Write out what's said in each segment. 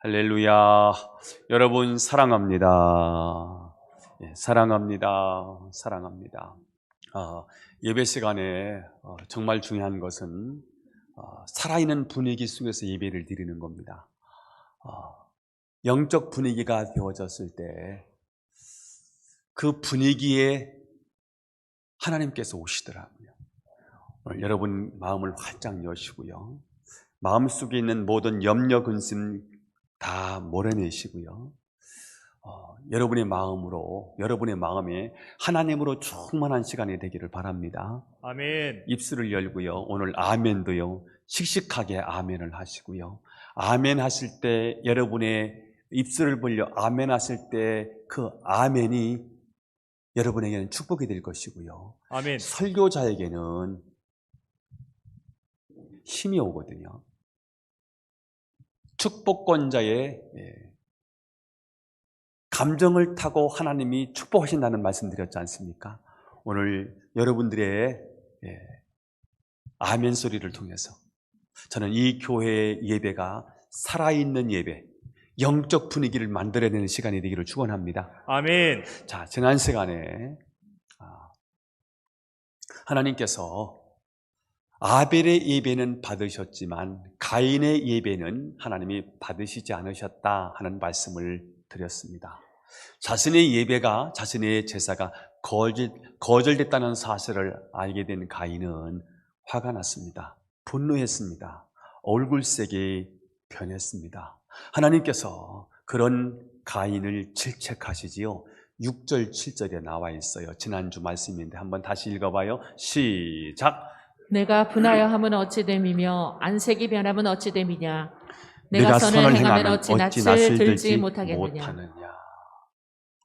할렐루야. 여러분 사랑합니다. 사랑합니다. 사랑합니다. 예배 시간에 정말 중요한 것은 살아있는 분위기 속에서 예배를 드리는 겁니다. 영적 분위기가 되어졌을 때 그 분위기에 하나님께서 오시더라고요. 오늘 여러분 마음을 활짝 여시고요. 마음속에 있는 모든 염려 근심 다 몰아내시고요. 여러분의 마음으로, 여러분의 마음에 하나님으로 충만한 시간이 되기를 바랍니다. 아멘. 입술을 열고요. 오늘 아멘도요. 씩씩하게 아멘을 하시고요. 아멘 하실 때 여러분의 입술을 벌려 아멘 하실 때 그 아멘이 여러분에게는 축복이 될 것이고요. 아멘. 설교자에게는 힘이 오거든요. 축복권자의 감정을 타고 하나님이 축복하신다는 말씀 드렸지 않습니까? 오늘 여러분들의 아멘 소리를 통해서 저는 이 교회의 예배가 살아있는 예배, 영적 분위기를 만들어내는 시간이 되기를 축원합니다. 아멘. 자, 지난 시간에 하나님께서 아벨의 예배는 받으셨지만 가인의 예배는 하나님이 받으시지 않으셨다 하는 말씀을 드렸습니다. 자신의 예배가, 자신의 제사가 거절됐다는 사실을 알게 된 가인은 화가 났습니다. 분노했습니다. 얼굴색이 변했습니다. 하나님께서 그런 가인을 질책하시지요. 6절, 7절에 나와 있어요. 지난주 말씀인데 한번 다시 읽어봐요. 시작! 내가 분하여 함은 어찌 됨이며 안색이 변함은 어찌 됨이냐. 내가 선을 행하면 어찌 어찌 낯을 낯을 들지 들지 못하겠느냐.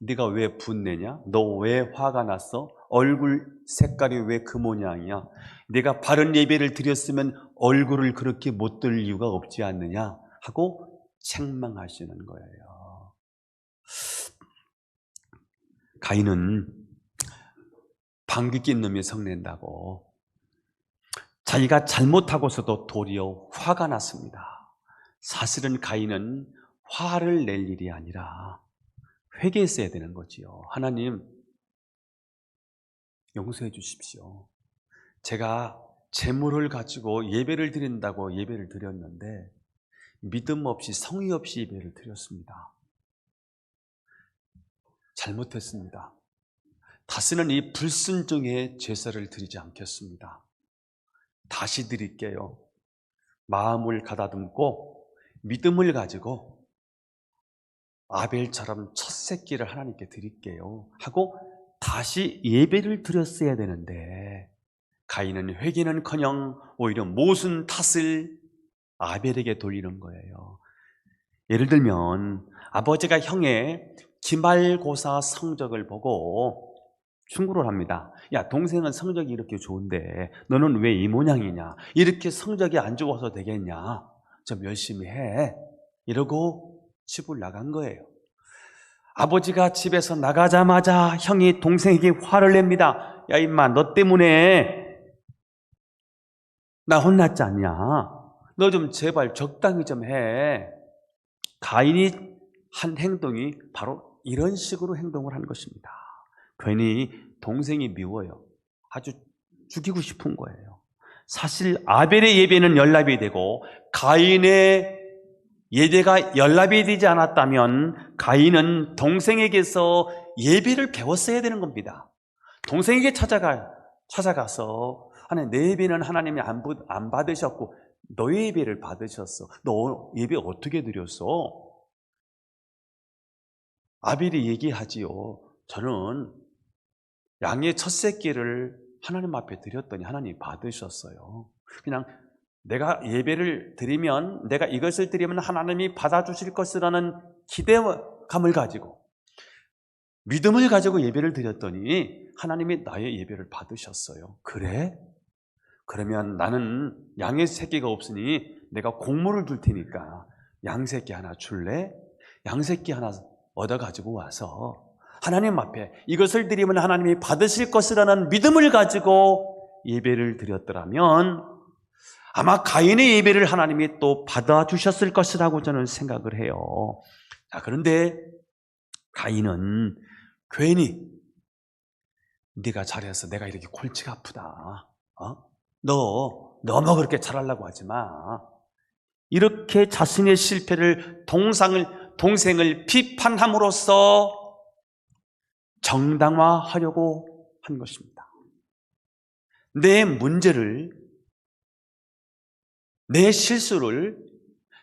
네가 왜 분내냐? 너 왜 화가 났어? 얼굴 색깔이 왜 그 모양이야? 네가 바른 예배를 드렸으면 얼굴을 그렇게 못 들 이유가 없지 않느냐? 하고 책망하시는 거예요. 가인은 방귀 낀 놈이 성낸다고 자기가 잘못하고서도 도리어 화가 났습니다. 사실은 가인은 화를 낼 일이 아니라 회개했어야 되는 거지요. 하나님, 용서해 주십시오. 제가 재물을 가지고 예배를 드린다고 예배를 드렸는데 믿음 없이 성의 없이 예배를 드렸습니다. 잘못했습니다. 다시는 이 불순종의 제사를 드리지 않겠습니다. 다시 드릴게요. 마음을 가다듬고 믿음을 가지고 아벨처럼 첫 새끼를 하나님께 드릴게요 하고 다시 예배를 드렸어야 되는데 가인은 회개는커녕 오히려 모순 탓을 아벨에게 돌리는 거예요. 예를 들면 아버지가 형의 기말고사 성적을 보고 충고를 합니다. 야, 동생은 성적이 이렇게 좋은데 너는 왜 이 모양이냐? 이렇게 성적이 안 좋아서 되겠냐? 좀 열심히 해. 이러고 집을 나간 거예요. 아버지가 집에서 나가자마자 형이 동생에게 화를 냅니다. 야, 임마, 너 때문에 나 혼났지 않냐? 너 좀 제발 적당히 좀 해. 가인이 한 행동이 바로 이런 식으로 행동을 한 것입니다. 괜히 동생이 미워요. 아주 죽이고 싶은 거예요. 사실 아벨의 예배는 연락이 되고 가인의 예배가 연락이 되지 않았다면 가인은 동생에게서 예배를 배웠어야 되는 겁니다. 동생에게 찾아가서 하나님, 내 예배는 하나님이 안 받으셨고 너의 예배를 받으셨어. 너 예배 어떻게 드렸어? 아벨이 얘기하지요. 저는 양의 첫 새끼를 하나님 앞에 드렸더니 하나님이 받으셨어요. 그냥 내가 예배를 드리면, 내가 이것을 드리면 하나님이 받아주실 것이라는 기대감을 가지고 믿음을 가지고 예배를 드렸더니 하나님이 나의 예배를 받으셨어요. 그래? 그러면 나는 양의 새끼가 없으니 내가 곡물을 줄 테니까 양새끼 하나 줄래? 양새끼 하나 얻어가지고 와서 하나님 앞에 이것을 드리면 하나님이 받으실 것이라는 믿음을 가지고 예배를 드렸더라면 아마 가인의 예배를 하나님이 또 받아주셨을 것이라고 저는 생각을 해요. 자, 그런데 가인은 괜히 네가 잘해서 내가 이렇게 골치가 아프다. 너 너무 그렇게 잘하려고 하지 마. 이렇게 자신의 실패를 동생을 비판함으로써 정당화하려고 한 것입니다. 내 문제를, 내 실수를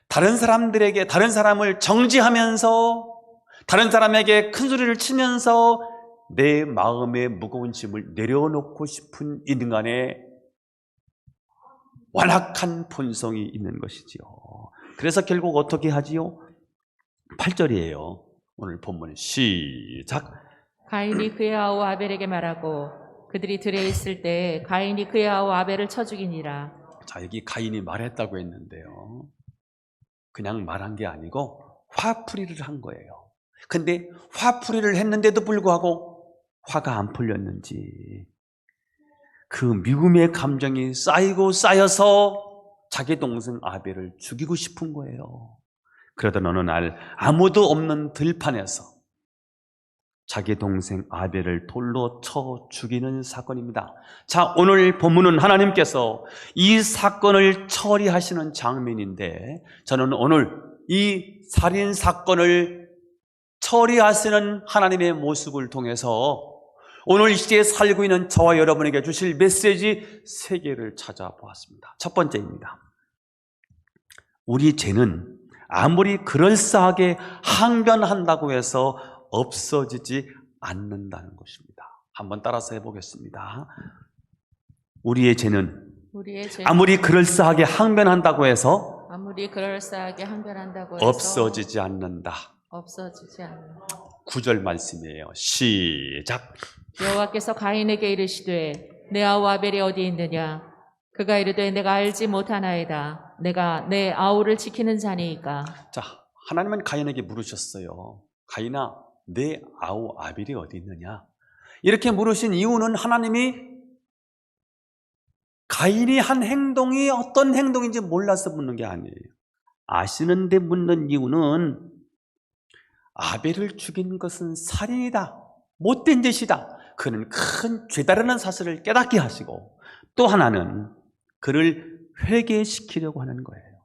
다른 사람을 정지하면서 다른 사람에게 큰 소리를 치면서 내 마음의 무거운 짐을 내려놓고 싶은 인간의 완악한 본성이 있는 것이지요. 그래서 결국 어떻게 하지요? 8절이에요. 오늘 본문 시작. 가인이 그의 아우 아벨에게 말하고 그들이 들에 있을 때 가인이 그의 아우 아벨을 쳐 죽이니라. 자, 여기 가인이 말했다고 했는데요. 그냥 말한 게 아니고 화풀이를 한 거예요. 근데 화풀이를 했는데도 불구하고 화가 안 풀렸는지 그 미움의 감정이 쌓이고 쌓여서 자기 동생 아벨을 죽이고 싶은 거예요. 그러던 어느 날 아무도 없는 들판에서 자기 동생 아벨을 돌로 쳐 죽이는 사건입니다. 자, 오늘 본문은 하나님께서 이 사건을 처리하시는 장면인데 저는 오늘 이 살인 사건을 처리하시는 하나님의 모습을 통해서 오늘 이 시대에 살고 있는 저와 여러분에게 주실 메시지 3개를 찾아보았습니다. 첫 번째입니다. 우리 죄는 아무리 그럴싸하게 항변한다고 해서 없어지지 않는다는 것입니다. 한번 따라서 해보겠습니다. 우리의 죄는 아무리 그럴싸하게 항변한다고 해서 없어지지 않는다. 9절 말씀이에요. 시작. 여호와께서 가인에게 이르시되 내 아우 아벨이 어디 있느냐? 그가 이르되 내가 알지 못하나이다. 내가 내 아우를 지키는 자니이까. 자, 하나님은 가인에게 물으셨어요. 가인아, 내 아우 아벨이 어디 있느냐? 이렇게 물으신 이유는 하나님이 가인이 한 행동이 어떤 행동인지 몰라서 묻는 게 아니에요. 아시는데 묻는 이유는 아벨을 죽인 것은 살인이다. 못된 짓이다. 그는 큰 죄다라는 사실을 깨닫게 하시고 또 하나는 그를 회개시키려고 하는 거예요.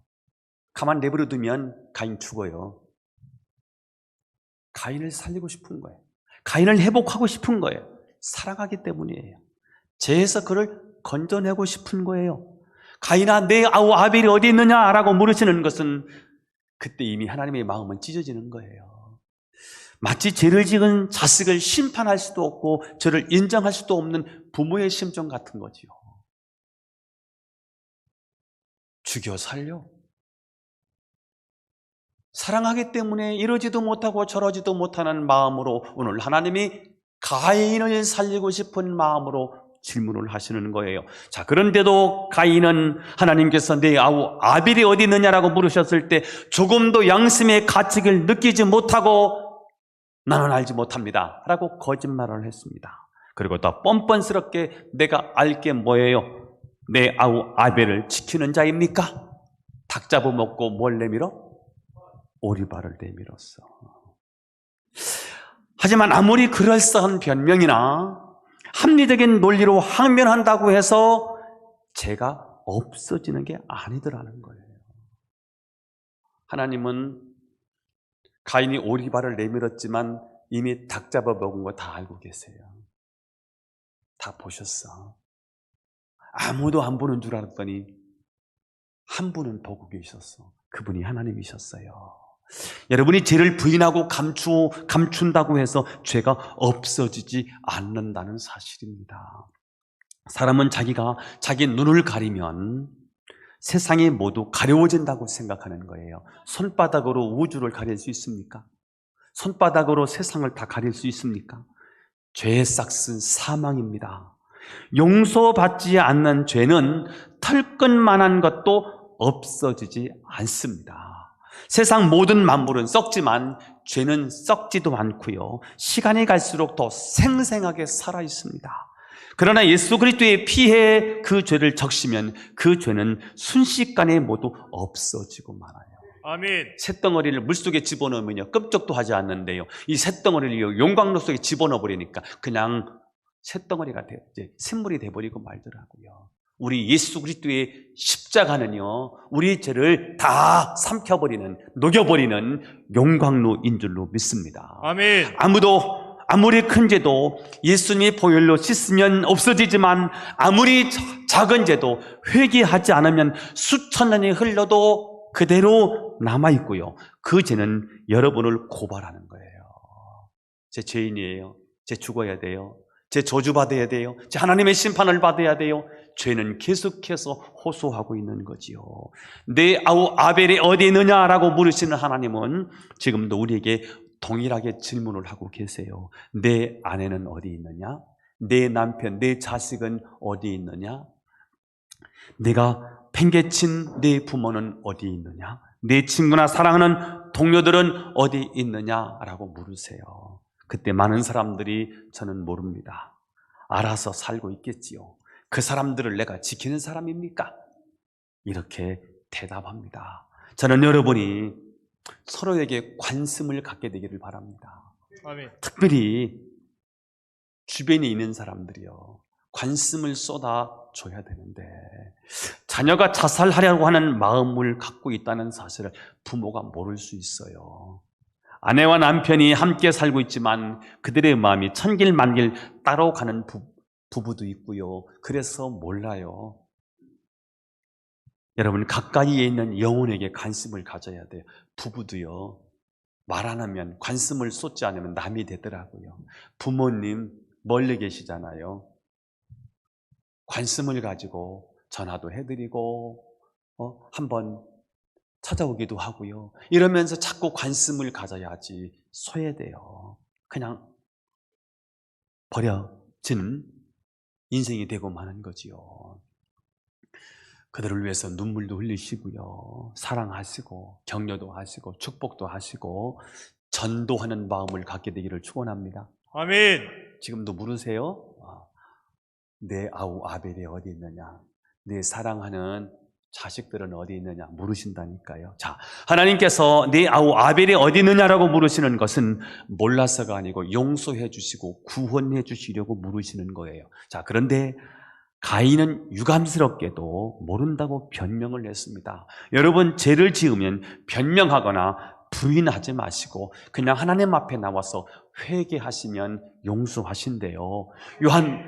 가만 내버려 두면 가인 죽어요. 가인을 살리고 싶은 거예요. 가인을 회복하고 싶은 거예요. 사랑하기 때문이에요. 죄에서 그를 건져내고 싶은 거예요. 가인아, 내 아우 아벨이 어디 있느냐라고 물으시는 것은 그때 이미 하나님의 마음은 찢어지는 거예요. 마치 죄를 지은 자식을 심판할 수도 없고 저를 인정할 수도 없는 부모의 심정 같은 거지요. 죽여 살려. 사랑하기 때문에 이러지도 못하고 저러지도 못하는 마음으로 오늘 하나님이 가인을 살리고 싶은 마음으로 질문을 하시는 거예요. 자, 그런데도 가인은 하나님께서 내 아우 아벨이 어디 있느냐라고 물으셨을 때 조금도 양심의 가책을 느끼지 못하고 나는 알지 못합니다 라고 거짓말을 했습니다. 그리고 더 뻔뻔스럽게 내가 알 게 뭐예요? 내 아우 아벨을 지키는 자입니까? 닭 잡아먹고 뭘 내밀어? 오리발을 내밀었어. 하지만 아무리 그럴싸한 변명이나 합리적인 논리로 항변한다고 해서 죄가 없어지는 게 아니더라는 거예요. 하나님은 가인이 오리발을 내밀었지만 이미 닭 잡아먹은 거 다 알고 계세요. 다 보셨어. 아무도 안 보는 줄 알았더니 한 분은 보고 계셨어. 그분이 하나님이셨어요. 여러분이 죄를 부인하고 감춘다고 해서 죄가 없어지지 않는다는 사실입니다. 사람은 자기가 자기 눈을 가리면 세상이 모두 가려워진다고 생각하는 거예요. 손바닥으로 우주를 가릴 수 있습니까? 손바닥으로 세상을 다 가릴 수 있습니까? 죄의 싹은 사망입니다. 용서받지 않는 죄는 털끝만한 것도 없어지지 않습니다. 세상 모든 만물은 썩지만 죄는 썩지도 않고요. 시간이 갈수록 더 생생하게 살아 있습니다. 그러나 예수 그리스도의 피에 그 죄를 적시면 그 죄는 순식간에 모두 없어지고 말아요. 아멘. 쇳덩어리를 물속에 집어넣으면요 끔찍도 하지 않는데요, 이 쇳덩어리를 용광로 속에 집어넣어 버리니까 그냥 쇳덩어리가 이제 샘물이 돼버리고 말더라고요. 우리 예수 그리스도의 십자가는요 우리 죄를 다 삼켜버리는, 녹여버리는 용광로인 줄로 믿습니다. 아멘. 아무리 큰 죄도 예수님의 보혈로 씻으면 없어지지만 아무리 작은 죄도 회개하지 않으면 수천 년이 흘러도 그대로 남아있고요, 그 죄는 여러분을 고발하는 거예요. 제 죄인이에요. 제 죽어야 돼요. 제 저주받아야 돼요. 제 하나님의 심판을 받아야 돼요. 죄는 계속해서 호소하고 있는 거지요. 내 아우 아벨이 어디 있느냐라고 물으시는 하나님은 지금도 우리에게 동일하게 질문을 하고 계세요. 내 아내는 어디 있느냐? 내 남편, 내 자식은 어디 있느냐? 내가 팽개친 내 부모는 어디 있느냐? 내 친구나 사랑하는 동료들은 어디 있느냐라고 물으세요. 그때 많은 사람들이 저는 모릅니다, 알아서 살고 있겠지요. 그 사람들을 내가 지키는 사람입니까? 이렇게 대답합니다. 저는 여러분이 서로에게 관심을 갖게 되기를 바랍니다. 아멘. 특별히 주변에 있는 사람들이요 관심을 쏟아줘야 되는데, 자녀가 자살하려고 하는 마음을 갖고 있다는 사실을 부모가 모를 수 있어요. 아내와 남편이 함께 살고 있지만 그들의 마음이 천길만길 따로 가는 부부도 있고요, 그래서 몰라요. 여러분, 가까이에 있는 영혼에게 관심을 가져야 돼요. 부부도요, 말 안 하면, 관심을 쏟지 않으면 남이 되더라고요. 부모님 멀리 계시잖아요. 관심을 가지고 전화도 해드리고 한번 찾아오기도 하고요. 이러면서 자꾸 관심을 가져야지 소외돼요. 그냥 버려진 인생이 되고 마는 거지요. 그들을 위해서 눈물도 흘리시고요, 사랑하시고 격려도 하시고 축복도 하시고 전도하는 마음을 갖게 되기를 축원합니다. 아멘. 지금도 물으세요. 내 아우 아벨이 어디 있느냐? 내 사랑하는 자식들은 어디 있느냐? 물으신다니까요. 자, 하나님께서 내 아우 아벨이 어디 있느냐라고 물으시는 것은 몰라서가 아니고 용서해 주시고 구원해 주시려고 물으시는 거예요. 자, 그런데 가인은 유감스럽게도 모른다고 변명을 했습니다. 여러분, 죄를 지으면 변명하거나 부인하지 마시고 그냥 하나님 앞에 나와서 회개하시면 용서하신대요.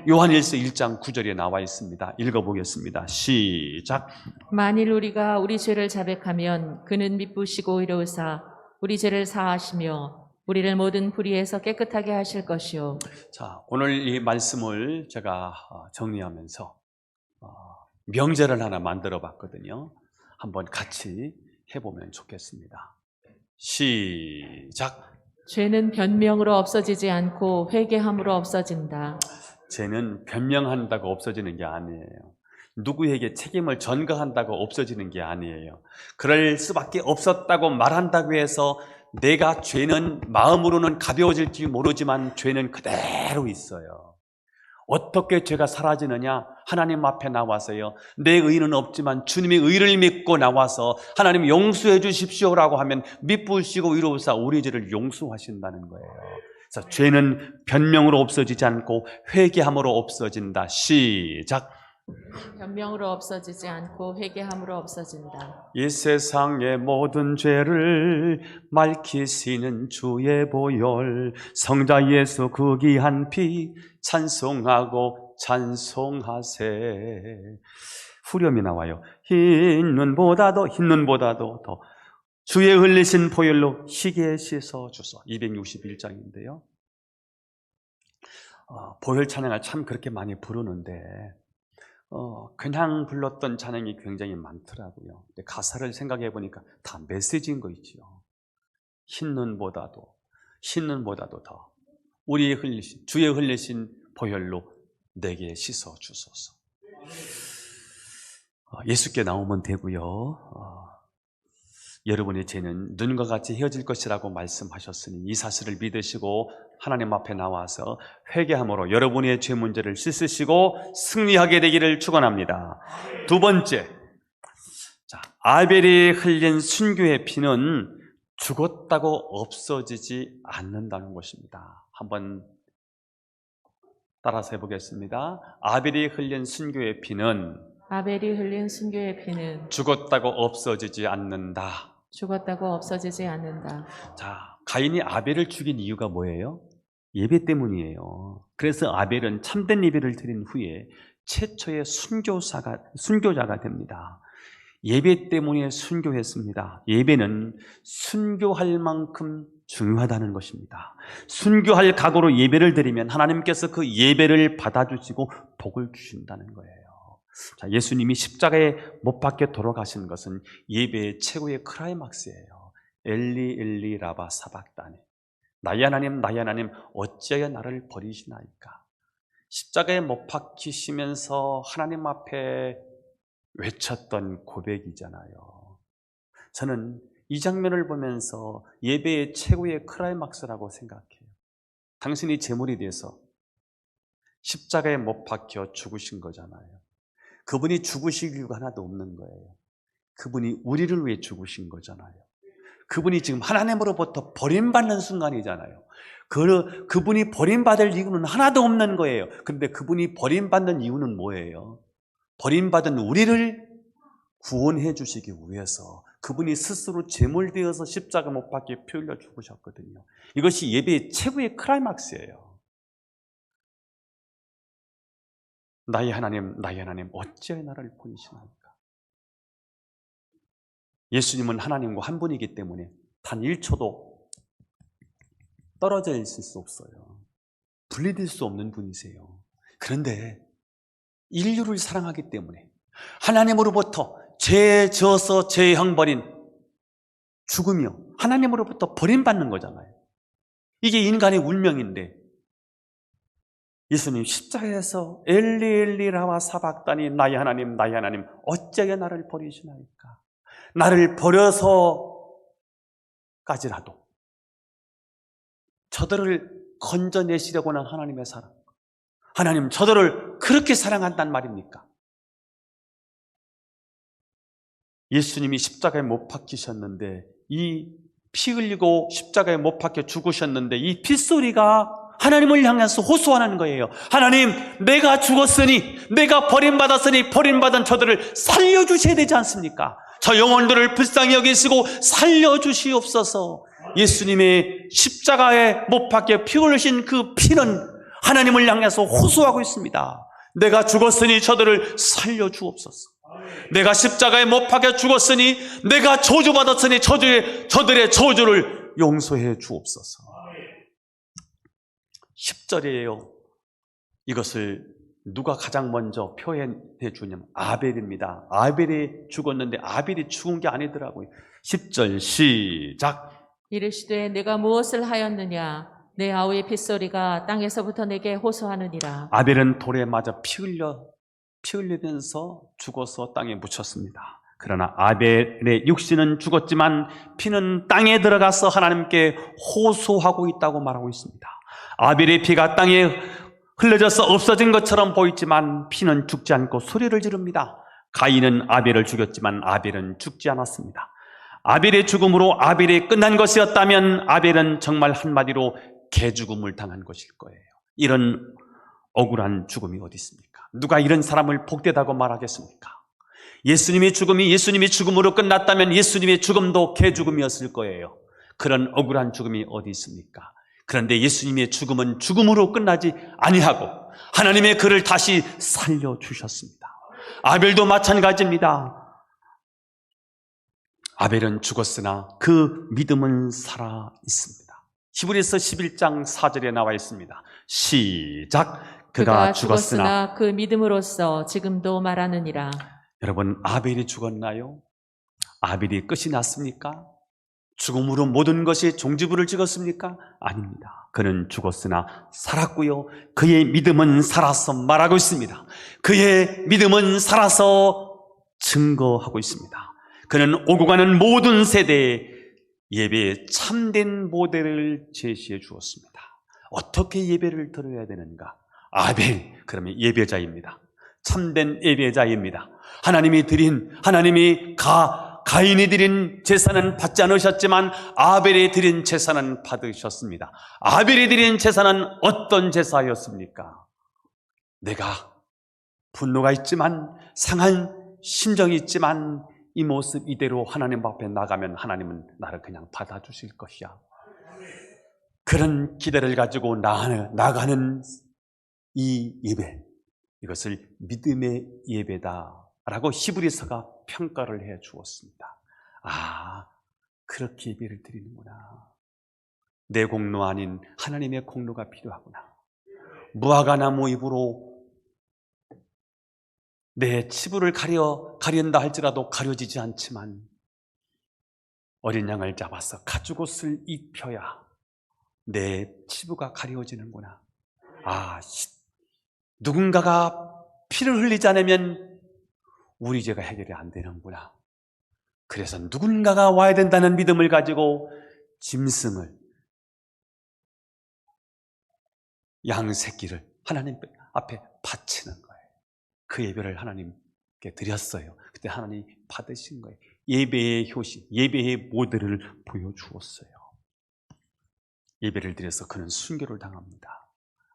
요한일서 1장 9절에 나와 있습니다. 읽어보겠습니다. 시작. 만일 우리가 우리 죄를 자백하면 그는 미쁘시고 의로우사 우리 죄를 사하시며 우리를 모든 불의에서 깨끗하게 하실 것이요. 자, 오늘 이 말씀을 제가 정리하면서 명제를 하나 만들어 봤거든요. 한번 같이 해보면 좋겠습니다. 시작. 죄는 변명으로 없어지지 않고 회개함으로 없어진다. 죄는 변명한다고 없어지는 게 아니에요. 누구에게 책임을 전가한다고 없어지는 게 아니에요. 그럴 수밖에 없었다고 말한다고 해서 내가 죄는 마음으로는 가벼워질지 모르지만 죄는 그대로 있어요. 어떻게 죄가 사라지느냐? 하나님 앞에 나와서요, 내 의는 없지만 주님의 의를 믿고 나와서 하나님 용서해 주십시오라고 하면 미쁘시고 의로우사 우리 죄를 용서하신다는 거예요. 그래서 죄는 변명으로 없어지지 않고 회개함으로 없어진다. 시작. 변명으로 없어지지 않고 회개함으로 없어진다. 이 세상의 모든 죄를 맑히시는 주의 보혈, 성자 예수 그 귀한 피 찬송하고 찬송하세. 후렴이 나와요. 흰 눈보다도 더 주의 흘리신 보혈로 희게 씻어 주소. 261장인데요. 보혈 찬양을 참 그렇게 많이 부르는데 그냥 불렀던 찬양이 굉장히 많더라고요. 근데 가사를 생각해 보니까 다 메시지인 거 있죠. 흰 눈보다도 더 우리의 흘리신, 주의 흘리신 보혈로 내게 씻어 주소서. 예수께 나오면 되고요. 여러분의 죄는 눈과 같이 헤어질 것이라고 말씀하셨으니 이 사실을 믿으시고 하나님 앞에 나와서 회개함으로 여러분의 죄 문제를 씻으시고 승리하게 되기를 축원합니다. 두 번째, 자, 아벨이 흘린 순교의 피는 죽었다고 없어지지 않는다는 것입니다. 한번 따라서 해보겠습니다. 아벨이 흘린 순교의 피는 아벨이 흘린 순교의 피는 죽었다고 없어지지 않는다. 죽었다고 없어지지 않는다. 자, 가인이 아벨을 죽인 이유가 뭐예요? 예배 때문이에요. 그래서 아벨은 참된 예배를 드린 후에 최초의 순교자가 됩니다. 예배 때문에 순교했습니다. 예배는 순교할 만큼 중요하다는 것입니다. 순교할 각오로 예배를 드리면 하나님께서 그 예배를 받아주시고 복을 주신다는 거예요. 자, 예수님이 십자가에 못 박혀 돌아가신 것은 예배의 최고의 클라이막스예요. 엘리 엘리 라바 사박다니, 나의 하나님 나의 하나님 어찌하여 나를 버리시나이까. 십자가에 못 박히시면서 하나님 앞에 외쳤던 고백이잖아요. 저는 이 장면을 보면서 예배의 최고의 클라이막스라고 생각해요. 당신이 제물이 돼서 십자가에 못 박혀 죽으신 거잖아요. 그분이 죽으실 이유가 하나도 없는 거예요. 그분이 우리를 위해 죽으신 거잖아요. 그분이 지금 하나님으로부터 버림받는 순간이잖아요. 그분이 버림받을 이유는 하나도 없는 거예요. 그런데 그분이 버림받는 이유는 뭐예요? 버림받은 우리를 구원해 주시기 위해서 그분이 스스로 제물되어서 십자가 못 박혀 피 흘려 죽으셨거든요. 이것이 예배의 최고의 클라이막스예요. 나의 하나님 어찌하여 나를 버리시나이까. 예수님은 하나님과 한 분이기 때문에 단 1초도 떨어져 있을 수 없어요. 분리될 수 없는 분이세요. 그런데 인류를 사랑하기 때문에 하나님으로부터 죄 져서 죄형 버린 죽으며 하나님으로부터 버림받는 거잖아요. 이게 인간의 운명인데 예수님 십자가에서 엘리 엘리 라마 사박다니 나의 하나님 어찌하여 나를 버리시나이까. 나를 버려서까지라도 저들을 건져내시려고 하는 하나님의 사랑, 하나님 저들을 그렇게 사랑한단 말입니까? 예수님이 십자가에 못 박히셨는데 이 피 흘리고 십자가에 못 박혀 죽으셨는데 이 핏소리가 하나님을 향해서 호소하는 거예요. 하나님, 내가 죽었으니, 내가 버림받았으니 버림받은 저들을 살려주셔야 되지 않습니까? 저 영혼들을 불쌍히 여기시고 살려주시옵소서. 예수님의 십자가에 못 박혀 피 흘리신 그 피는 하나님을 향해서 호소하고 있습니다. 내가 죽었으니 저들을 살려주옵소서. 내가 십자가에 못 박혀 죽었으니, 내가 저주받았으니 저들의 저주를 용서해 주옵소서. 10절이에요. 이것을 누가 가장 먼저 표현해 주냐면 아벨입니다. 아벨이 죽었는데 아벨이 죽은 게 아니더라고요. 10절 시작. 이르시되 내가 무엇을 하였느냐? 내 아우의 핏소리가 땅에서부터 내게 호소하느니라. 아벨은 돌에 맞아 피 흘리면서 죽어서 땅에 묻혔습니다. 그러나 아벨의 육신은 죽었지만 피는 땅에 들어가서 하나님께 호소하고 있다고 말하고 있습니다. 아벨의 피가 땅에 흘려져서 없어진 것처럼 보이지만 피는 죽지 않고 소리를 지릅니다. 가인은 아벨을 죽였지만 아벨은 죽지 않았습니다. 아벨의 죽음으로 아벨이 끝난 것이었다면 아벨은 정말 한마디로 개죽음을 당한 것일 거예요. 이런 억울한 죽음이 어디 있습니까? 누가 이런 사람을 복되다고 말하겠습니까? 예수님의 죽음이 예수님의 죽음으로 끝났다면 예수님의 죽음도 개죽음이었을 거예요. 그런 억울한 죽음이 어디 있습니까? 그런데 예수님의 죽음은 죽음으로 끝나지 아니하고 하나님의 그를 다시 살려주셨습니다. 아벨도 마찬가지입니다. 아벨은 죽었으나 그 믿음은 살아 있습니다. 히브리서 11장 4절에 나와 있습니다. 시작. 그가 죽었으나 그 믿음으로써 지금도 말하느니라. 여러분, 아벨이 죽었나요? 아벨이 끝이 났습니까? 죽음으로 모든 것이 종지부를 찍었습니까? 아닙니다. 그는 죽었으나 살았고요. 그의 믿음은 살아서 말하고 있습니다. 그의 믿음은 살아서 증거하고 있습니다. 그는 오고 가는 모든 세대에 예배의 참된 모델을 제시해 주었습니다. 어떻게 예배를 드려야 되는가? 아벨, 그러면 예배자입니다. 참된 예배자입니다. 하나님이 가인이 드린 제사는 받지 않으셨지만 아벨이 드린 제사는 받으셨습니다. 아벨이 드린 제사는 어떤 제사였습니까? 내가 분노가 있지만, 상한 심정이 있지만, 이 모습 이대로 하나님 앞에 나가면 하나님은 나를 그냥 받아주실 것이야. 그런 기대를 가지고 나가는 이 예배, 이것을 믿음의 예배다라고 히브리서가 평가를 해 주었습니다. 아, 그렇게 예배를 드리는구나. 내 공로 아닌 하나님의 공로가 필요하구나. 무화과 나무 잎으로 내 치부를 가린다 할지라도 가려지지 않지만, 어린 양을 잡아서 가죽옷을 입혀야 내 치부가 가려지는구나. 누군가가 피를 흘리지 않으면 우리 죄가 해결이 안 되는구나. 그래서 누군가가 와야 된다는 믿음을 가지고 짐승을, 양 새끼를 하나님 앞에 바치는 거예요. 그 예배를 하나님께 드렸어요. 그때 하나님이 받으신 거예요. 예배의 효시, 예배의 모델을 보여주었어요. 예배를 드려서 그는 순교를 당합니다.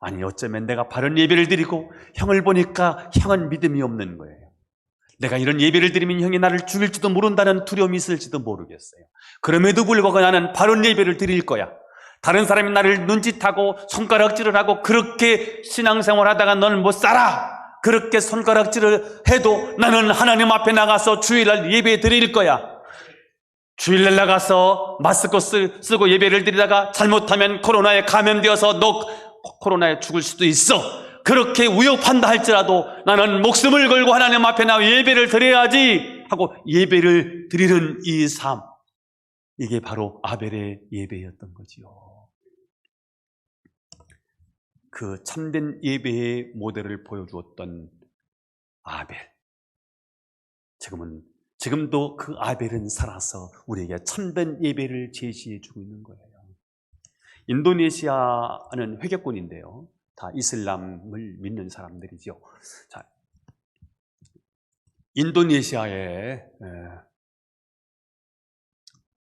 아니, 어쩌면 내가 바른 예배를 드리고 형을 보니까 형은 믿음이 없는 거예요. 내가 이런 예배를 드리면 형이 나를 죽일지도 모른다는 두려움이 있을지도 모르겠어요. 그럼에도 불구하고 나는 바른 예배를 드릴 거야. 다른 사람이 나를 눈짓하고 손가락질을 하고 그렇게 신앙생활 하다가 너는 못 살아, 그렇게 손가락질을 해도 나는 하나님 앞에 나가서 주일날 예배 드릴 거야. 주일날 나가서 마스크 쓰고 예배를 드리다가 잘못하면 코로나에 감염되어서 너 코로나에 죽을 수도 있어. 그렇게 위협한다 할지라도 나는 목숨을 걸고 하나님 앞에 나와 예배를 드려야지 하고 예배를 드리는 이 삶, 이게 바로 아벨의 예배였던 거지요. 그 참된 예배의 모델을 보여주었던 아벨, 지금도 그 아벨은 살아서 우리에게 참된 예배를 제시해 주고 있는 거예요. 인도네시아는 회계권인데요, 다 이슬람을 믿는 사람들이죠. 자, 인도네시아의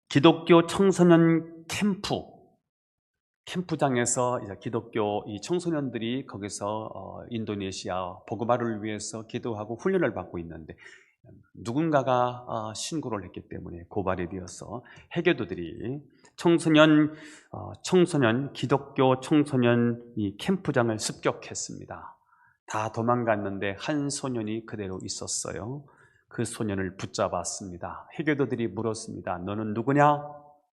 기독교 청소년 캠프장에서 이제 기독교 이 청소년들이 거기서 인도네시아 복음화를 위해서 기도하고 훈련을 받고 있는데, 누군가가 신고를 했기 때문에 고발이 되어서 회교도들이 기독교 청소년 이 캠프장을 습격했습니다. 다 도망갔는데 한 소년이 그대로 있었어요. 그 소년을 붙잡았습니다. 회교도들이 물었습니다. 너는 누구냐?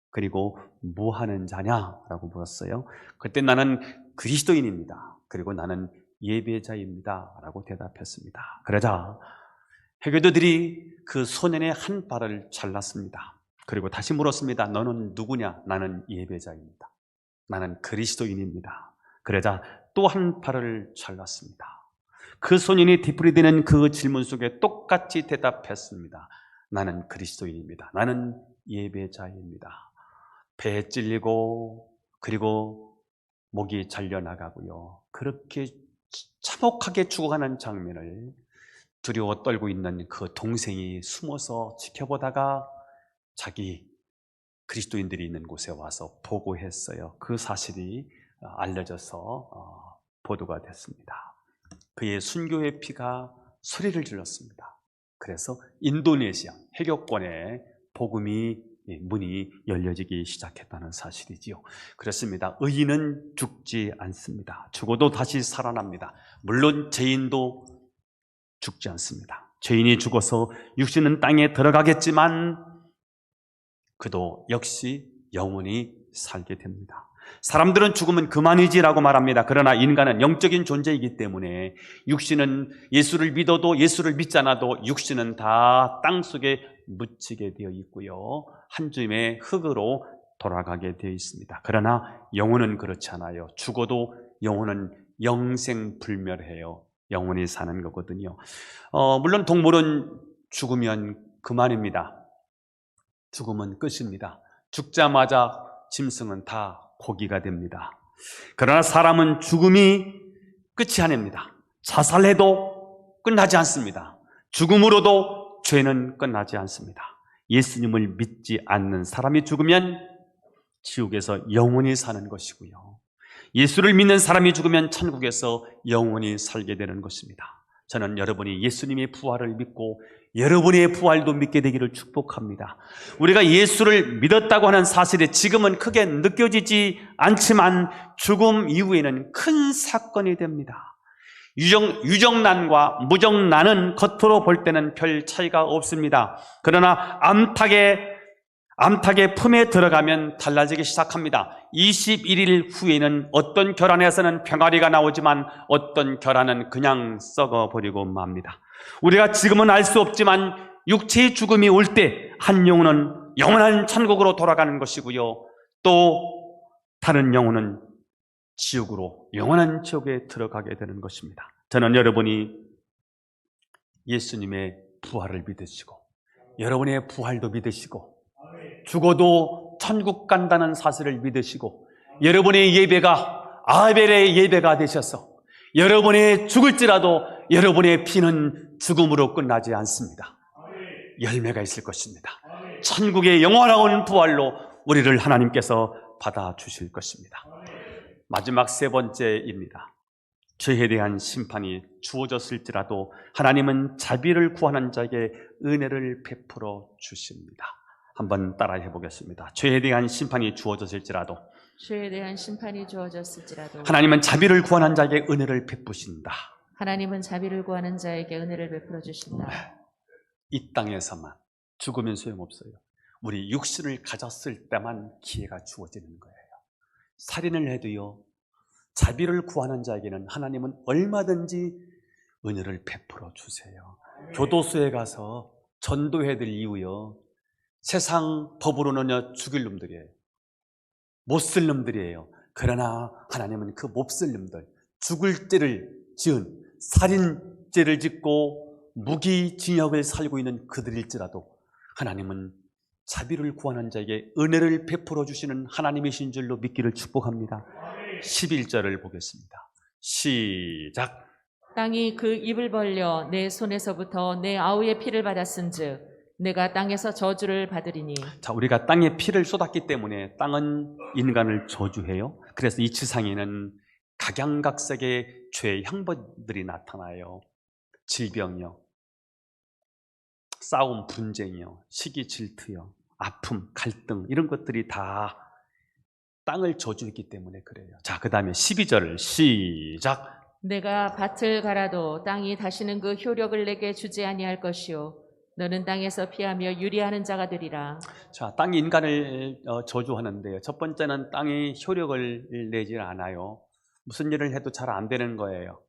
그리고 뭐 하는 자냐? 라고 물었어요. 그때 나는 그리스도인입니다. 그리고 나는 예배자입니다. 라고 대답했습니다. 그러자 회교도들이 그 소년의 한 발을 잘랐습니다. 그리고 다시 물었습니다. 너는 누구냐? 나는 예배자입니다. 나는 그리스도인입니다. 그러자 또 한 발을 잘랐습니다. 그 소년이 뒤풀이되는 그 질문 속에 똑같이 대답했습니다. 나는 그리스도인입니다. 나는 예배자입니다. 배에 찔리고 그리고 목이 잘려나가고요, 그렇게 참혹하게 죽어가는 장면을 두려워 떨고 있는 그 동생이 숨어서 지켜보다가 자기 그리스도인들이 있는 곳에 와서 보고했어요. 그 사실이 알려져서 보도가 됐습니다. 그의 순교의 피가 소리를 질렀습니다. 그래서 인도네시아 회교권의 복음이 문이 열려지기 시작했다는 사실이지요. 그렇습니다. 의인은 죽지 않습니다. 죽어도 다시 살아납니다. 물론 죄인도 죽지 않습니다. 죄인이 죽어서 육신은 땅에 들어가겠지만 그도 역시 영원히 살게 됩니다. 사람들은 죽으면 그만이지라고 말합니다. 그러나 인간은 영적인 존재이기 때문에 육신은 예수를 믿어도 예수를 믿지 않아도 육신은 다 땅속에 묻히게 되어 있고요, 한 줌의 흙으로 돌아가게 되어 있습니다. 그러나 영혼은 그렇지 않아요. 죽어도 영혼은 영생불멸해요. 영원히 사는 거거든요. 물론 동물은 죽으면 그만입니다. 죽음은 끝입니다. 죽자마자 짐승은 다 고기가 됩니다. 그러나 사람은 죽음이 끝이 아닙니다. 자살해도 끝나지 않습니다. 죽음으로도 죄는 끝나지 않습니다. 예수님을 믿지 않는 사람이 죽으면 지옥에서 영원히 사는 것이고요. 예수를 믿는 사람이 죽으면 천국에서 영원히 살게 되는 것입니다. 저는 여러분이 예수님의 부활을 믿고 여러분의 부활도 믿게 되기를 축복합니다. 우리가 예수를 믿었다고 하는 사실이 지금은 크게 느껴지지 않지만 죽음 이후에는 큰 사건이 됩니다. 유정난과 무정난은 겉으로 볼 때는 별 차이가 없습니다. 그러나 암탉의 품에 들어가면 달라지기 시작합니다. 21일 후에는 어떤 결안에서는 병아리가 나오지만 어떤 결안은 그냥 썩어버리고 맙니다. 우리가 지금은 알 수 없지만 육체의 죽음이 올 때 한 영혼은 영원한 천국으로 돌아가는 것이고요. 또 다른 영혼은 지옥으로 영원한 지옥에 들어가게 되는 것입니다. 저는 여러분이 예수님의 부활을 믿으시고 여러분의 부활도 믿으시고 죽어도 천국 간다는 사실을 믿으시고 여러분의 예배가 아벨의 예배가 되셔서 여러분이 죽을지라도 여러분의 피는 죽음으로 끝나지 않습니다. 열매가 있을 것입니다. 천국의 영원한 부활로 우리를 하나님께서 받아주실 것입니다. 마지막 세 번째입니다. 죄에 대한 심판이 주어졌을지라도 하나님은 자비를 구하는 자에게 은혜를 베풀어 주십니다. 한번 따라해 보겠습니다. 죄에 대한 심판이 주어졌을지라도 죄에 대한 심판이 주어졌을지라도 하나님은 자비를 구하는 자에게 은혜를 베푸신다. 하나님은 자비를 구하는 자에게 은혜를 베풀어 주신다. 이 땅에서만 죽으면 소용없어요. 우리 육신을 가졌을 때만 기회가 주어지는 거예요. 살인을 해도요, 자비를 구하는 자에게는 하나님은 얼마든지 은혜를 베풀어 주세요. 교도소에 가서 전도해드릴 이유요, 세상 법으로는 죽일 놈들이에요. 못 쓸 놈들이에요. 그러나 하나님은 그 못 쓸 놈들, 죽을 죄를 지은 살인죄를 짓고 무기징역을 살고 있는 그들일지라도 하나님은 자비를 구하는 자에게 은혜를 베풀어 주시는 하나님이신 줄로 믿기를 축복합니다. 11절을 보겠습니다. 시작. 땅이 그 입을 벌려 내 손에서부터 내 아우의 피를 받았은즉 내가 땅에서 저주를 받으리니. 자, 우리가 땅에 피를 쏟았기 때문에 땅은 인간을 저주해요. 그래서 이 지상에는 각양각색의 죄의 형벌들이 나타나요. 질병이요, 싸움, 분쟁이요, 시기, 질투요, 아픔, 갈등, 이런 것들이 다 땅을 저주했기 때문에 그래요. 자, 그 다음에 12절 시작. 내가 밭을 갈아도 땅이 다시는 그 효력을 내게 주지 아니할 것이요 너는 땅에서 피하며 유리하는 자가 되리라. 자, 땅이 인간을 저주하는데요. 첫 번째는 땅이 효력을 내지 않아요. 무슨 일을 해도 잘 안 되는 거예요.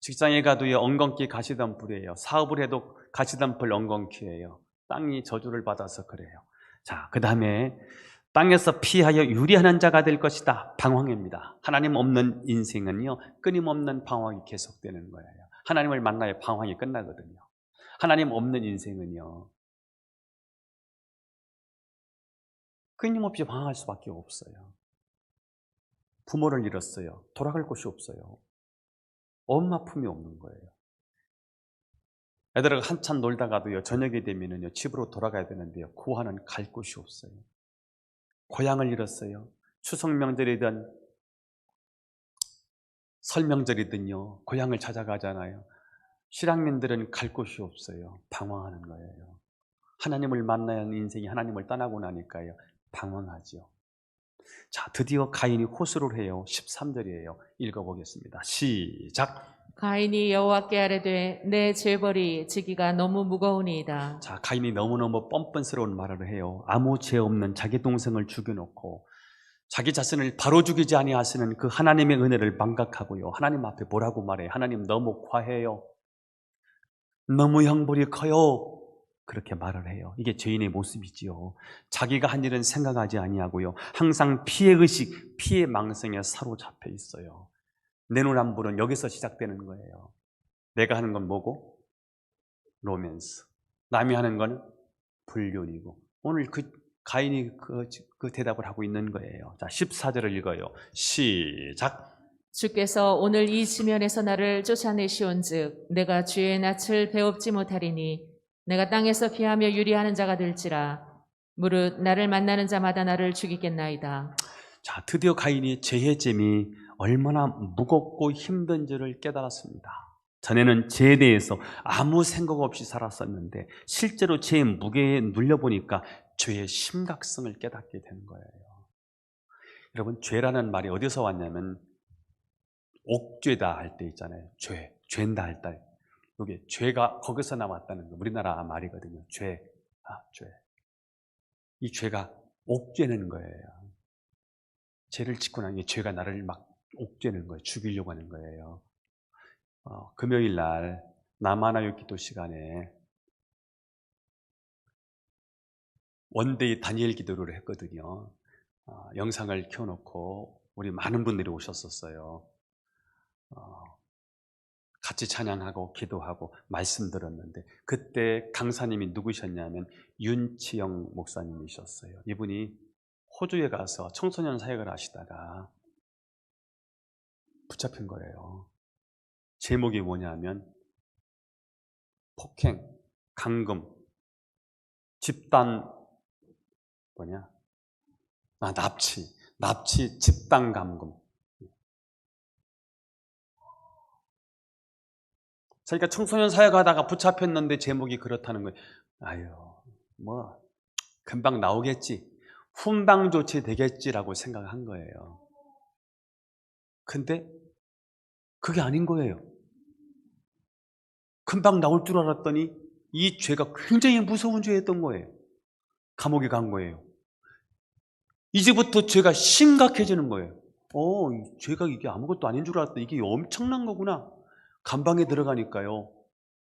직장에 가도요, 엉겅퀴 가시덤불이에요. 사업을 해도 가시덤불 엉겅퀴예요. 땅이 저주를 받아서 그래요. 자, 그 다음에 땅에서 피하여 유리하는 자가 될 것이다. 방황입니다. 하나님 없는 인생은요, 끊임없는 방황이 계속되는 거예요. 하나님을 만나야 방황이 끝나거든요. 하나님 없는 인생은요, 끊임없이 방황할 수밖에 없어요. 부모를 잃었어요. 돌아갈 곳이 없어요. 엄마 품이 없는 거예요. 애들하고 한참 놀다가도요, 저녁이 되면은요, 집으로 돌아가야 되는데요, 고아는 갈 곳이 없어요. 고향을 잃었어요. 추석 명절이든 설 명절이든요, 고향을 찾아가잖아요. 실향민들은 갈 곳이 없어요. 방황하는 거예요. 하나님을 만나야 하는 인생이 하나님을 떠나고 나니까요, 방황하죠. 자, 드디어 가인이 호소를 해요. 13절이에요. 읽어보겠습니다. 시작. 가인이 여호와께 아뢰되 내 죄벌이 지기가 너무 무거우니이다. 자, 가인이 너무너무 뻔뻔스러운 말을 해요. 아무 죄 없는 자기 동생을 죽여놓고 자기 자신을 바로 죽이지 아니하시는 그 하나님의 은혜를 망각하고요, 하나님 앞에 뭐라고 말해요? 하나님 너무 과해요. 너무 형벌이 커요. 그렇게 말을 해요. 이게 죄인의 모습이지요. 자기가 한 일은 생각하지 아니하고요, 항상 피해의식, 피해망상에 사로잡혀 있어요. 내노남불은 여기서 시작되는 거예요. 내가 하는 건 뭐고? 로맨스. 남이 하는 건 불륜이고, 오늘 가인이 그 대답을 하고 있는 거예요. 자, 14절을 읽어요. 시작. 주께서 오늘 이 지면에서 나를 쫓아내시온즉 내가 주의 낯을 배웁지 못하리니 내가 땅에서 피하며 유리하는 자가 될지라. 무릇 나를 만나는 자마다 나를 죽이겠나이다. 자, 드디어 가인이 죄의 잼이 얼마나 무겁고 힘든지를 깨달았습니다. 전에는 죄에 대해서 아무 생각 없이 살았었는데 실제로 죄의 무게에 눌려보니까 죄의 심각성을 깨닫게 되는 거예요. 여러분, 죄라는 말이 어디서 왔냐면 옥죄다 할 때 있잖아요. 죄다 할 때. 여기 죄가 거기서 나왔다는 거. 우리나라 말이거든요. 죄. 이 죄가 옥죄는 거예요. 죄를 짓고 나니 죄가 나를 막 옥죄는 거예요. 죽이려고 하는 거예요. 금요일 날 남아나요 기도 시간에 원데이 다니엘 기도를 했거든요. 영상을 켜놓고 우리 많은 분들이 오셨었어요. 같이 찬양하고 기도하고 말씀 들었는데 그때 강사님이 누구셨냐면 윤치영 목사님이셨어요. 이분이 호주에 가서 청소년 사역을 하시다가 붙잡힌 거예요. 제목이 뭐냐면 폭행, 감금, 집단 납치, 집단 감금. 그러니까 청소년 사역하다가 붙잡혔는데 제목이 그렇다는 거예요. 아유, 금방 나오겠지. 훈방 조치 되겠지라고 생각한 거예요. 근데 그게 아닌 거예요. 금방 나올 줄 알았더니 이 죄가 굉장히 무서운 죄였던 거예요. 감옥에 간 거예요. 이제부터 죄가 심각해지는 거예요. 죄가 이게 아무것도 아닌 줄 알았더니 이게 엄청난 거구나. 감방에 들어가니까요.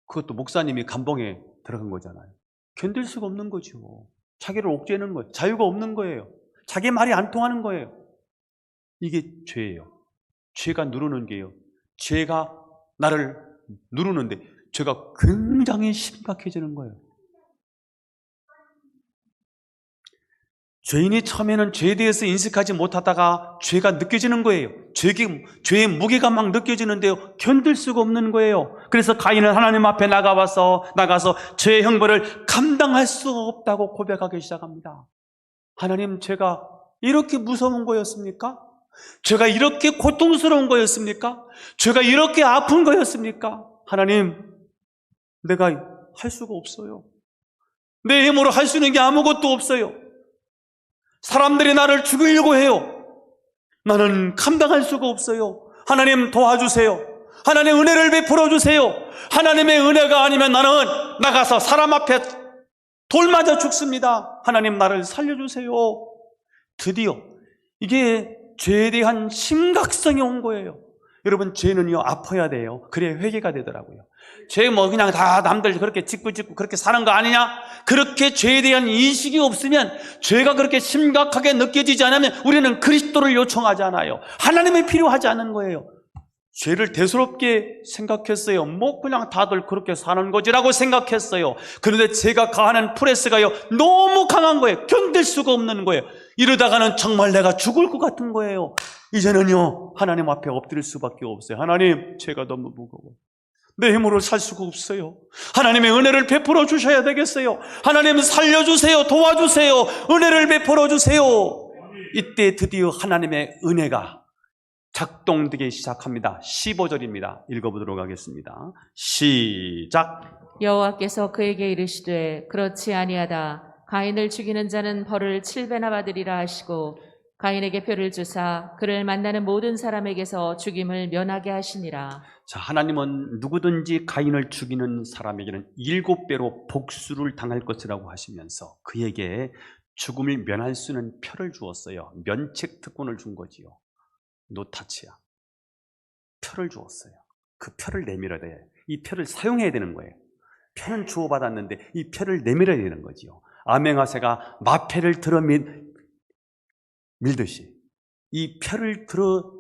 그것도 목사님이 감방에 들어간 거잖아요. 견딜 수가 없는 거죠. 자기를 옥죄는 거예요. 자유가 없는 거예요. 자기 말이 안 통하는 거예요. 이게 죄예요. 죄가 누르는 게요. 죄가 나를 누르는데 죄가 굉장히 심각해지는 거예요. 죄인이 처음에는 죄에 대해서 인식하지 못하다가 죄가 느껴지는 거예요. 죄의 무게가 막 느껴지는데요. 견딜 수가 없는 거예요. 그래서 가인은 하나님 앞에 나가서 죄의 형벌을 감당할 수 없다고 고백하기 시작합니다. 하나님, 제가 이렇게 무서운 거였습니까? 죄가 이렇게 고통스러운 거였습니까? 죄가 이렇게 아픈 거였습니까? 하나님, 내가 할 수가 없어요. 내 힘으로 할 수 있는 게 아무것도 없어요. 사람들이 나를 죽이려고 해요. 나는 감당할 수가 없어요. 하나님 도와주세요. 하나님 은혜를 베풀어 주세요. 하나님의 은혜가 아니면 나는 나가서 사람 앞에 돌 맞아 죽습니다. 하나님 나를 살려주세요. 드디어 이게 죄에 대한 심각성이 온 거예요. 여러분, 죄는요 아파야 돼요. 그래야 회개가 되더라고요. 죄 그냥 다 남들 그렇게 짓고 그렇게 사는 거 아니냐? 그렇게 죄에 대한 인식이 없으면, 죄가 그렇게 심각하게 느껴지지 않으면 우리는 그리스도를 요청하지 않아요. 하나님이 필요하지 않은 거예요. 죄를 대수롭게 생각했어요. 그냥 다들 그렇게 사는 거지라고 생각했어요. 그런데 제가 가하는 프레스가요 너무 강한 거예요. 견딜 수가 없는 거예요. 이러다가는 정말 내가 죽을 것 같은 거예요. 이제는요 하나님 앞에 엎드릴 수밖에 없어요. 하나님, 죄가 너무 무거워. 내 힘으로 살 수가 없어요. 하나님의 은혜를 베풀어 주셔야 되겠어요. 하나님 살려주세요. 도와주세요. 은혜를 베풀어 주세요. 이때 드디어 하나님의 은혜가 작동되기 시작합니다. 15절입니다. 읽어보도록 하겠습니다. 시작. 여호와께서 그에게 이르시되 그렇지 아니하다. 가인을 죽이는 자는 벌을 7배나 받으리라 하시고 가인에게 표를 주사 그를 만나는 모든 사람에게서 죽임을 면하게 하시니라. 자, 하나님은 누구든지 가인을 죽이는 사람에게는 7배로 복수를 당할 것이라고 하시면서 그에게 죽음을 면할 수 있는 표를 주었어요. 면책 특권을 준 거지요. 노타치야. 표를 주었어요. 그 표를 내밀어야 돼요. 이 표를 사용해야 되는 거예요. 표는 주어받았는데 이 표를 내밀어야 되는 거지요. 아맹하세가 마패를 들어 밀듯이 이 표를 들어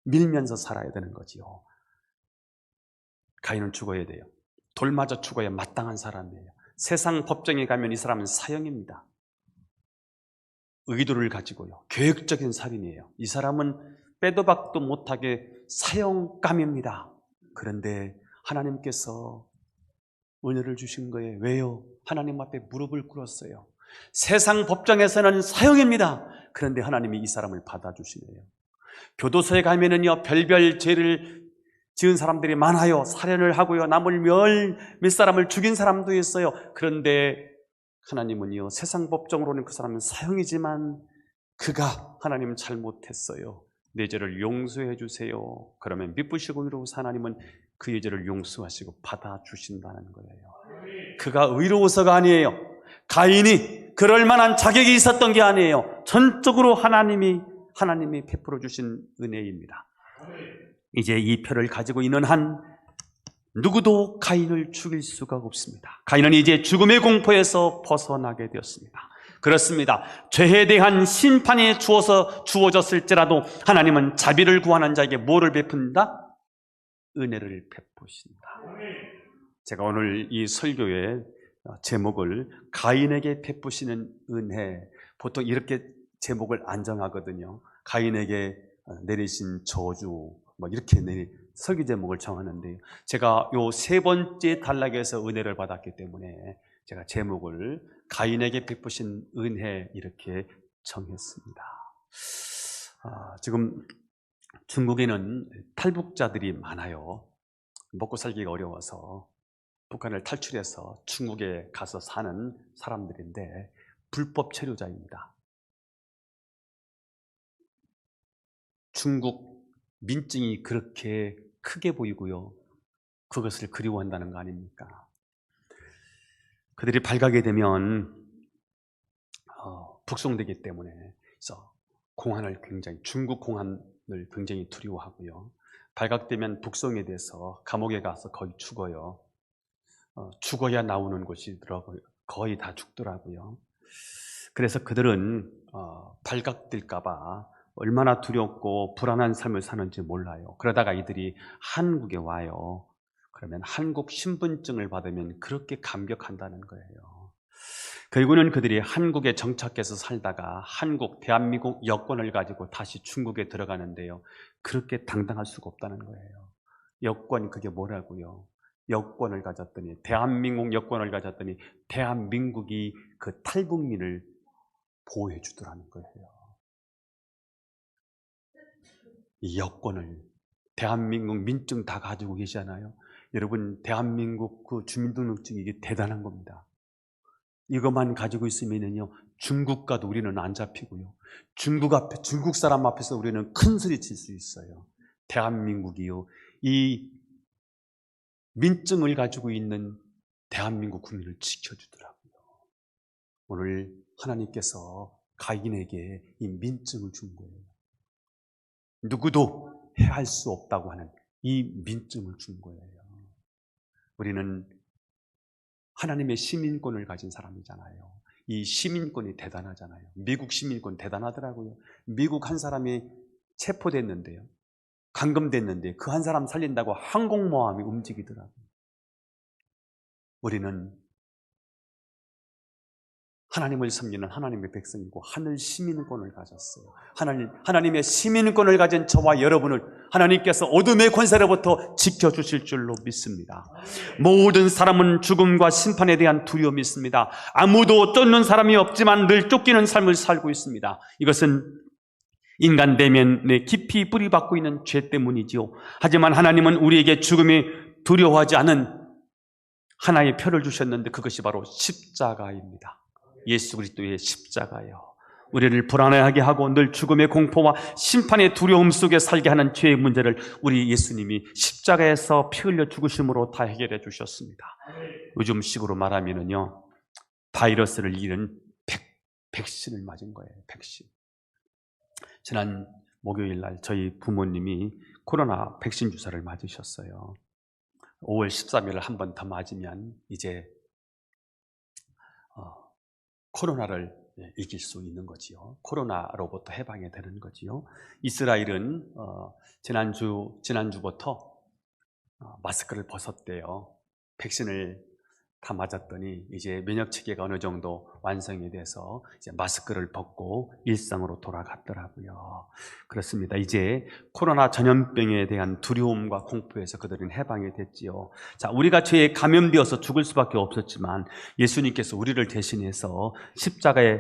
밀면서 살아야 되는 거지요. 가인은 죽어야 돼요. 돌 맞아 죽어야 마땅한 사람이에요. 세상 법정에 가면 이 사람은 사형입니다. 의도를 가지고요. 계획적인 살인이에요. 이 사람은 빼도 박도 못하게 사형감입니다. 그런데 하나님께서 은혜를 주신 거예요. 왜요? 하나님 앞에 무릎을 꿇었어요. 세상 법정에서는 사형입니다. 그런데 하나님이 이 사람을 받아주시네요. 교도소에 가면은요, 별별 죄를 지은 사람들이 많아요. 살인을 하고요, 남을 몇 사람을 죽인 사람도 있어요. 그런데 하나님은요, 세상 법정으로는 그 사람은 사형이지만 그가 하나님 잘못했어요. 내 죄를 용서해 주세요. 그러면 미쁘시고 의로우신 하나님은 그의 죄를 용서하시고 받아주신다는 거예요. 그가 의로워서가 아니에요. 가인이 그럴 만한 자격이 있었던 게 아니에요. 전적으로 하나님이 베풀어 주신 은혜입니다. 이제 이 표를 가지고 있는 한 누구도 가인을 죽일 수가 없습니다. 가인은 이제 죽음의 공포에서 벗어나게 되었습니다. 그렇습니다. 죄에 대한 심판이 주어졌을지라도 하나님은 자비를 구하는 자에게 뭐를 베푼다? 은혜를 베푸신다. 제가 오늘 이 설교의 제목을 가인에게 베푸시는 은혜, 보통 이렇게 제목을 안 정하거든요. 가인에게 내리신 저주, 이렇게 설교 제목을 정하는데, 제가 요 세 번째 단락에서 은혜를 받았기 때문에 제가 제목을 가인에게 베푸신 은혜 이렇게 정했습니다. 지금 중국에는 탈북자들이 많아요. 먹고 살기가 어려워서 북한을 탈출해서 중국에 가서 사는 사람들인데 불법 체류자입니다. 중국 민증이 그렇게 크게 보이고요, 그것을 그리워한다는 거 아닙니까? 그들이 발각이 되면 북송되기 때문에 그래서 중국 공안을 굉장히 두려워하고요, 발각되면 북송에 대해서 감옥에 가서 거의 죽어요. 죽어야 나오는 곳이더라고요. 거의 다 죽더라고요. 그래서 그들은 발각될까봐 얼마나 두렵고 불안한 삶을 사는지 몰라요. 그러다가 이들이 한국에 와요. 그러면 한국 신분증을 받으면 그렇게 감격한다는 거예요. 결국은 그들이 한국에 정착해서 살다가 대한민국 여권을 가지고 다시 중국에 들어가는데요, 그렇게 당당할 수가 없다는 거예요. 여권, 그게 뭐라고요? 여권을 가졌더니, 대한민국 여권을 가졌더니 대한민국이 그 탈북민을 보호해 주더라는 거예요. 이 여권을, 대한민국 민증 다 가지고 계시잖아요. 여러분, 대한민국 그 주민등록증, 이게 대단한 겁니다. 이것만 가지고 있으면요, 중국 가도 우리는 안 잡히고요, 중국 사람 앞에서 우리는 큰 소리 칠 수 있어요. 대한민국이요, 이 민증을 가지고 있는 대한민국 국민을 지켜주더라고요. 오늘 하나님께서 가인에게 이 민증을 준 거예요. 누구도 해할 수 없다고 하는 이 민증을 준 거예요. 우리는 하나님의 시민권을 가진 사람이잖아요. 이 시민권이 대단하잖아요. 미국 시민권 대단하더라고요. 미국 한 사람이 체포됐는데요, 감금됐는데 그 한 사람 살린다고 항공모함이 움직이더라고요. 우리는 하나님을 섬기는 하나님의 백성이고 하늘 시민권을 가졌어요. 하나님의 시민권을 가진 저와 여러분을 하나님께서 어둠의 권세로부터 지켜주실 줄로 믿습니다. 모든 사람은 죽음과 심판에 대한 두려움이 있습니다. 아무도 쫓는 사람이 없지만 늘 쫓기는 삶을 살고 있습니다. 이것은 인간 내면에 깊이 뿌리박고 있는 죄 때문이지요. 하지만 하나님은 우리에게 죽음이 두려워하지 않은 하나의 표를 주셨는데, 그것이 바로 십자가입니다. 예수 그리스도의 십자가예요. 우리를 불안해하게 하고 늘 죽음의 공포와 심판의 두려움 속에 살게 하는 죄의 문제를 우리 예수님이 십자가에서 피 흘려 죽으심으로 다 해결해 주셨습니다. 요즘식으로 말하면은요, 바이러스를 이기는 백신을 맞은 거예요. 백신. 지난 목요일 날 저희 부모님이 코로나 백신 주사를 맞으셨어요. 5월 13일을 한 번 더 맞으면 이제 코로나를 이길 수 있는 거지요. 코로나로부터 해방이 되는 거지요. 이스라엘은 지난주부터 마스크를 벗었대요. 백신을 다 맞았더니 이제 면역 체계가 어느 정도 완성이 돼서 이제 마스크를 벗고 일상으로 돌아갔더라고요. 그렇습니다. 이제 코로나 전염병에 대한 두려움과 공포에서 그들은 해방이 됐지요. 자, 우리가 죄에 감염되어서 죽을 수밖에 없었지만 예수님께서 우리를 대신해서 십자가에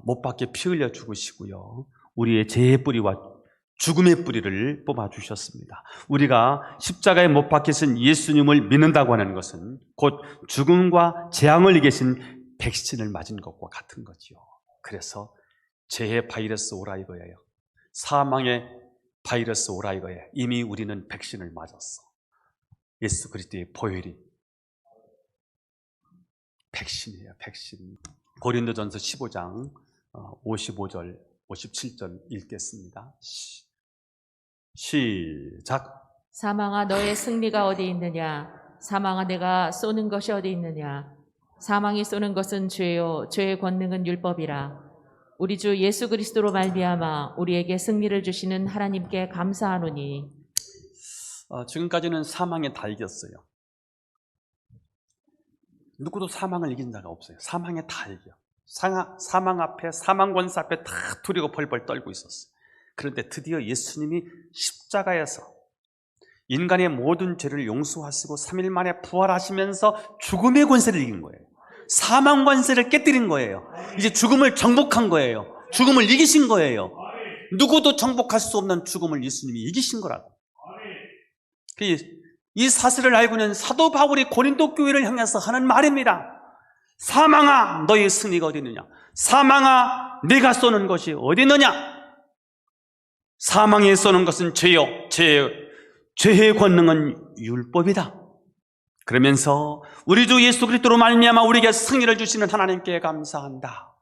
못 박혀 피 흘려 죽으시고요. 우리의 죄의 뿌리와 죽음의 뿌리를 뽑아주셨습니다. 우리가 십자가에 못 박히신 예수님을 믿는다고 하는 것은 곧 죽음과 재앙을 이기신 백신을 맞은 것과 같은 거지요. 그래서 죄의 바이러스 오라 이거예요. 사망의 바이러스 오라 이거예요. 이미 우리는 백신을 맞았어. 예수 그리스도의 보혈이 백신이에요. 백신. 고린도전서 15장 55절 57절 읽겠습니다. 시작. 사망아 너의 승리가 어디 있느냐? 사망아 내가 쏘는 것이 어디 있느냐? 사망이 쏘는 것은 죄요 죄의 권능은 율법이라. 우리 주 예수 그리스도로 말미암아 우리에게 승리를 주시는 하나님께 감사하노니. 지금까지는 사망에 다 이겼어요. 누구도 사망을 이긴 자가 없어요. 사망에 다 이겨. 사망 앞에, 사망 권세 앞에 다 두려고 벌벌 떨고 있었어요. 그런데 드디어 예수님이 십자가에서 인간의 모든 죄를 용서하시고 3일 만에 부활하시면서 죽음의 권세를 이긴 거예요. 사망 권세를 깨뜨린 거예요. 이제 죽음을 정복한 거예요. 죽음을 이기신 거예요. 누구도 정복할 수 없는 죽음을 예수님이 이기신 거라고. 이 사실을 알고 있는 사도 바울이 고린도 교회를 향해서 하는 말입니다. 사망아 너의 승리가 어디 있느냐? 사망아 네가 쏘는 것이 어디 있느냐? 사망에 쏘는 것은 죄요 죄의 권능은 율법이다. 그러면서 우리 주 예수 그리스도로 말미암아 우리에게 승리를 주시는 하나님께 감사한다.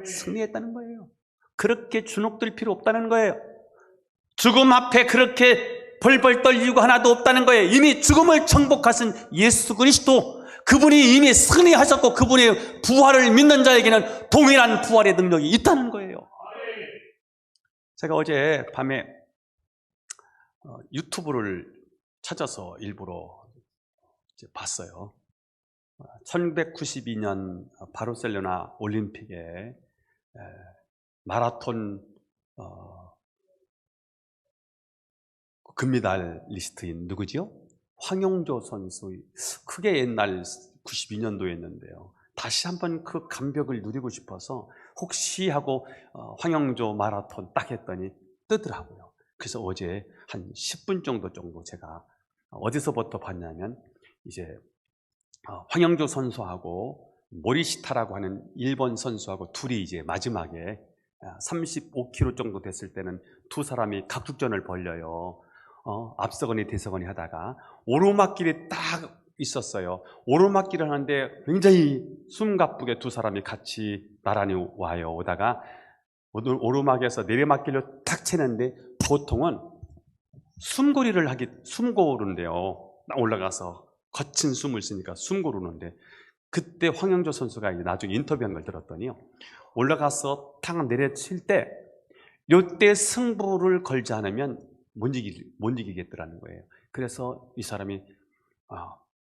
승리했다는 거예요. 그렇게 주눅들 필요 없다는 거예요. 죽음 앞에 그렇게 벌벌 떨리고 하나도 없다는 거예요. 이미 죽음을 정복하신 예수 그리스도, 그분이 이미 승리하셨고 그분의 부활을 믿는 자에게는 동일한 부활의 능력이 있다는 거예요. 제가 어제 밤에 유튜브를 찾아서 일부러 봤어요. 1992년 바르셀로나 올림픽에 마라톤 금메달 리스트인 누구지요? 황영조 선수. 크게 옛날 92년도였는데요. 다시 한번 그 감격을 누리고 싶어서 혹시 하고 황영조 마라톤 딱 했더니 뜨더라고요. 그래서 어제 한 10분 정도 제가 어디서부터 봤냐면 이제 황영조 선수하고 모리시타라고 하는 일본 선수하고 둘이 이제 마지막에 35km 정도 됐을 때는 두 사람이 각축전을 벌려요. 앞서거니 뒤서거니 하다가 오르막길이 딱 있었어요. 오르막길을 하는데 굉장히 숨가쁘게 두 사람이 같이 나란히 와요. 오다가 오르막에서 내리막길로 탁 치는데 보통은 숨고르는데요. 올라가서 거친 숨을 쉬니까 숨고르는데 그때 황영조 선수가 나중에 인터뷰한 걸 들었더니요. 올라가서 탁 내려칠 때 이때 승부를 걸지 않으면 못 이기겠더라는 거예요. 그래서 이 사람이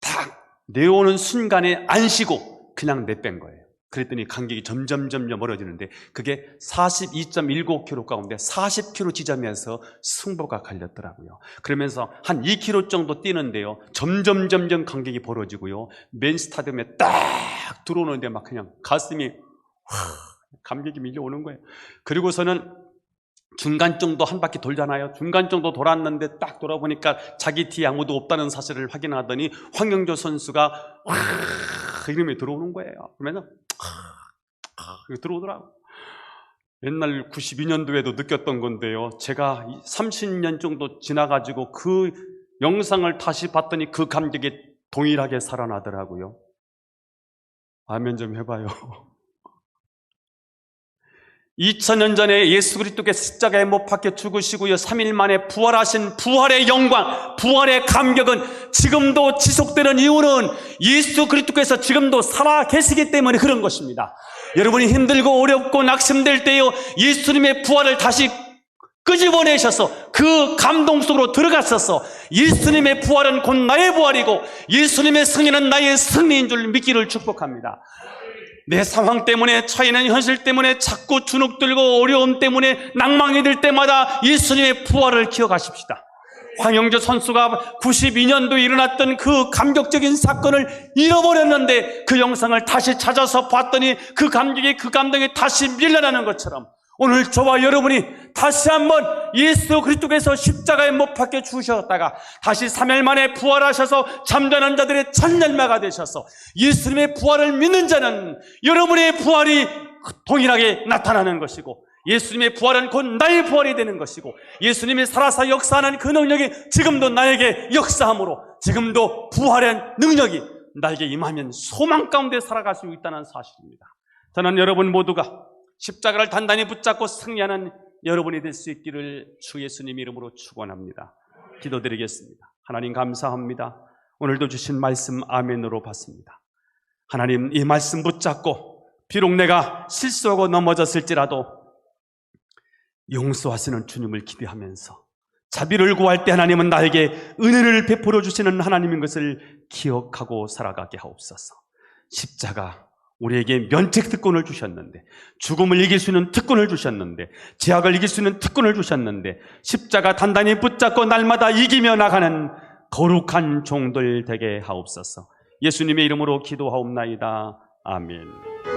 탁 내려오는 순간에 안 쉬고 그냥 내뺀 거예요. 그랬더니 간격이 점점 멀어지는데 그게 42.19km 가운데 40km 지점에서 승부가 갈렸더라고요. 그러면서 한 2km 정도 뛰는데요. 점점 간격이 벌어지고요. 맨 스타디움에 딱 들어오는데 막 그냥 가슴이 감격이 밀려오는 거예요. 그리고서는 중간 정도 한 바퀴 돌잖아요. 중간 정도 돌았는데 딱 돌아보니까 자기 뒤에 아무도 없다는 사실을 확인하더니 황영조 선수가 이름이 들어오는 거예요. 그러면은 들어오더라고요. 옛날 92년도에도 느꼈던 건데요. 제가 30년 정도 지나가지고 그 영상을 다시 봤더니 그 감격이 동일하게 살아나더라고요. 아멘 좀 해봐요. 2000년 전에 예수 그리스도께서 십자가에 못 박혀 죽으시고요. 3일 만에 부활하신 부활의 영광, 부활의 감격은 지금도 지속되는 이유는 예수 그리스도께서 지금도 살아 계시기 때문에 그런 것입니다. 여러분이 힘들고 어렵고 낙심될 때요, 예수님의 부활을 다시 끄집어내셔서 그 감동 속으로 들어갔어서 예수님의 부활은 곧 나의 부활이고 예수님의 승리는 나의 승리인 줄 믿기를 축복합니다. 내 상황 때문에, 처해있는 현실 때문에, 자꾸 주눅 들고 어려움 때문에 낭망이 들 때마다 예수님의 부활을 기억하십시다. 황영조 선수가 92년도에 일어났던 그 감격적인 사건을 잃어버렸는데 그 영상을 다시 찾아서 봤더니 그 감격이, 그 감동이 다시 밀려나는 것처럼 오늘 저와 여러분이 다시 한번 예수 그리스도께서 십자가에 못 박혀 죽으셨다가 다시 3일 만에 부활하셔서 잠자는 자들의 첫 열매가 되셔서 예수님의 부활을 믿는 자는 여러분의 부활이 동일하게 나타나는 것이고, 예수님의 부활은 곧 나의 부활이 되는 것이고, 예수님이 살아서 역사하는 그 능력이 지금도 나에게 역사함으로 지금도 부활의 능력이 나에게 임하면 소망 가운데 살아갈 수 있다는 사실입니다. 저는 여러분 모두가 십자가를 단단히 붙잡고 승리하는 여러분이 될 수 있기를 주 예수님 이름으로 축원합니다. 기도드리겠습니다. 하나님 감사합니다. 오늘도 주신 말씀 아멘으로 받습니다. 하나님, 이 말씀 붙잡고 비록 내가 실수하고 넘어졌을지라도 용서하시는 주님을 기대하면서 자비를 구할 때 하나님은 나에게 은혜를 베풀어 주시는 하나님인 것을 기억하고 살아가게 하옵소서. 십자가 우리에게 면책 특권을 주셨는데, 죽음을 이길 수 있는 특권을 주셨는데, 제약을 이길 수 있는 특권을 주셨는데, 십자가 단단히 붙잡고 날마다 이기며 나가는 거룩한 종들 되게 하옵소서. 예수님의 이름으로 기도하옵나이다. 아멘.